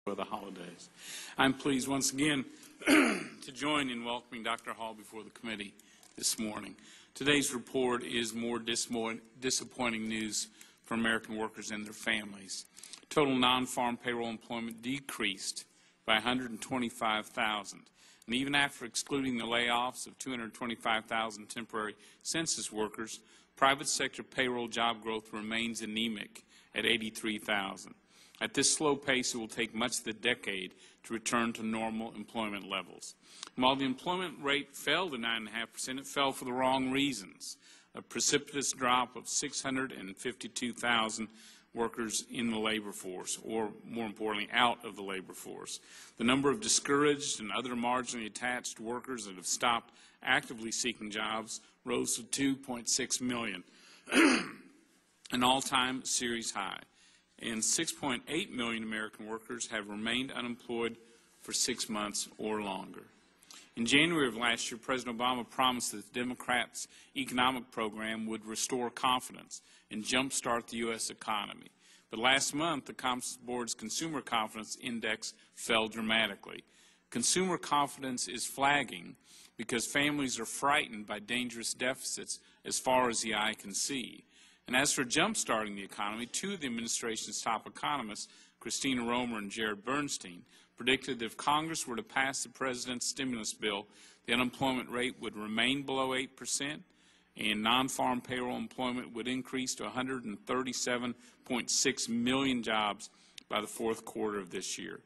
for the holidays. I'm pleased once again to join in welcoming Dr. Hall before the committee this morning. Today's report is more disappointing news for American workers and their families. Total non-farm payroll employment decreased by 125,000. And even after excluding the layoffs of 225,000 temporary census workers, private sector payroll job growth remains anemic at 83,000. At this slow pace, it will take much of the decade to return to normal employment levels. And while the employment rate fell to 9.5%, it fell for the wrong reasons. A precipitous drop of 652,000 workers in the labor force, or more importantly, out of the labor force. The number of discouraged and other marginally attached workers that have stopped actively seeking jobs rose to 2.6 million, an all-time series high. And 6.8 million American workers have remained unemployed for 6 months or longer. In January of last year, President Obama promised that the Democrats' economic program would restore confidence and jumpstart the U.S. economy. But last month, the Commerce Board's Consumer Confidence Index fell dramatically. Consumer confidence is flagging because families are frightened by dangerous deficits as far as the eye can see. And as for jump-starting the economy, two of the administration's top economists, Christina Romer and Jared Bernstein, predicted that if Congress were to pass the president's stimulus bill, the unemployment rate would remain below 8%, and non-farm payroll employment would increase to 137.6 million jobs by the fourth quarter of this year.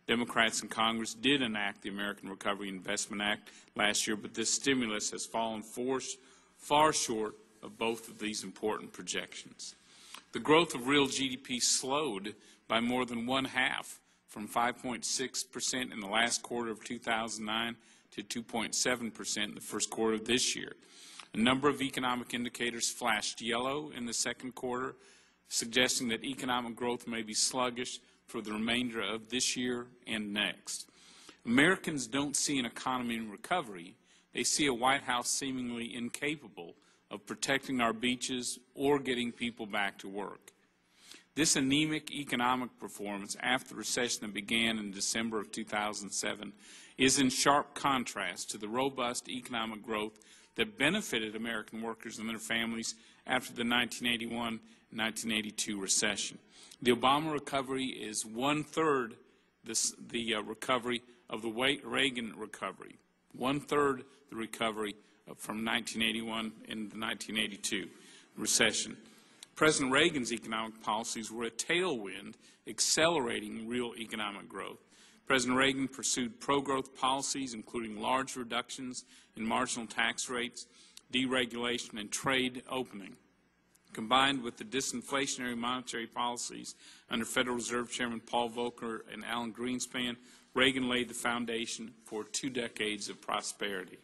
Democrats in Congress did enact the American Recovery Investment Act last year, but this stimulus has fallen far short of both of these important projections. The growth of real GDP slowed by more than one-half, from 5.6% in the last quarter of 2009 to 2.7% in the first quarter of this year. A number of economic indicators flashed yellow in the second quarter, suggesting that economic growth may be sluggish for the remainder of this year and next. Americans don't see an economy in recovery. They see a White House seemingly incapable of protecting our beaches or getting people back to work. This anemic economic performance after the recession that began in December of 2007 is in sharp contrast to the robust economic growth that benefited American workers and their families after the 1981-1982 recession. The Obama recovery is one-third the recovery of the Reagan recovery, one-third the recovery from 1981 and the 1982 recession. President Reagan's economic policies were a tailwind, accelerating real economic growth. President Reagan pursued pro-growth policies, including large reductions in marginal tax rates, deregulation, and trade opening. Combined with the disinflationary monetary policies under Federal Reserve Chairman Paul Volcker and Alan Greenspan, Reagan laid the foundation for 2 decades of prosperity.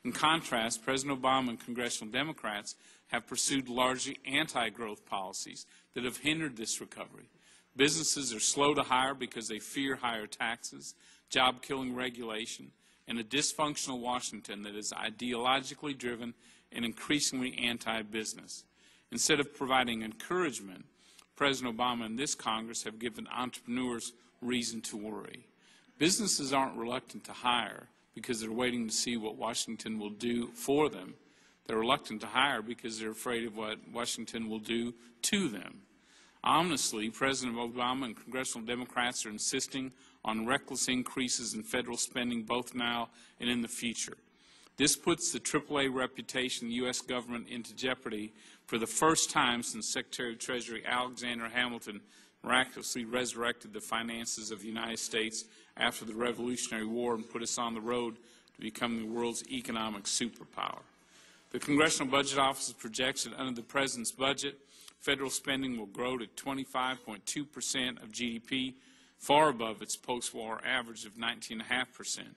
In contrast, President Obama and congressional Democrats have pursued largely anti-growth policies that have hindered this recovery. Businesses are slow to hire because they fear higher taxes, job-killing regulation, and a dysfunctional Washington that is ideologically driven and increasingly anti-business. Instead of providing encouragement, President Obama and this Congress have given entrepreneurs reason to worry. Businesses aren't reluctant to hire because they're waiting to see what Washington will do for them. They're reluctant to hire because they're afraid of what Washington will do to them. Ominously, President Obama and congressional Democrats are insisting on reckless increases in federal spending both now and in the future. This puts the AAA reputation of the U.S. government into jeopardy for the first time since Secretary of Treasury Alexander Hamilton miraculously resurrected the finances of the United States after the Revolutionary War and put us on the road to becoming the world's economic superpower. The Congressional Budget Office projects that under the President's budget, federal spending will grow to 25.2% of GDP, far above its post-war average of 19.5%.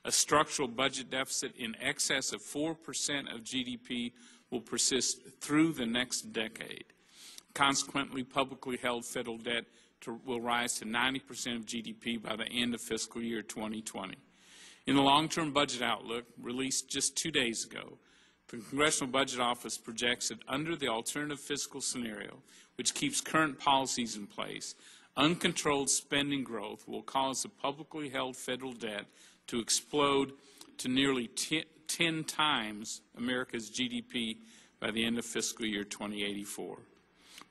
A structural budget deficit in excess of 4% of GDP will persist through the next decade. Consequently, publicly held federal debt will rise to 90% of GDP by the end of fiscal year 2020. In the long-term budget outlook released just 2 days ago, the Congressional Budget Office projects that under the alternative fiscal scenario, which keeps current policies in place, Uncontrolled spending growth will cause the publicly held federal debt to explode to nearly 10 times America's GDP by the end of fiscal year 2084.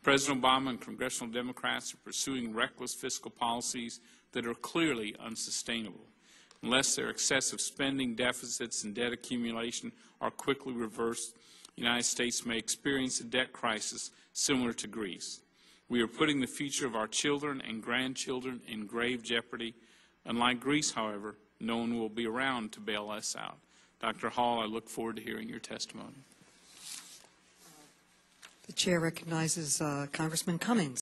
President Obama and congressional Democrats are pursuing reckless fiscal policies that are clearly unsustainable. Unless their excessive spending, deficits, and debt accumulation are quickly reversed, the United States may experience a debt crisis similar to Greece. We are putting the future of our children and grandchildren in grave jeopardy. Unlike Greece, however, no one will be around to bail us out. Dr. Hall, I look forward to hearing your testimony. The chair recognizes Congressman Cummings.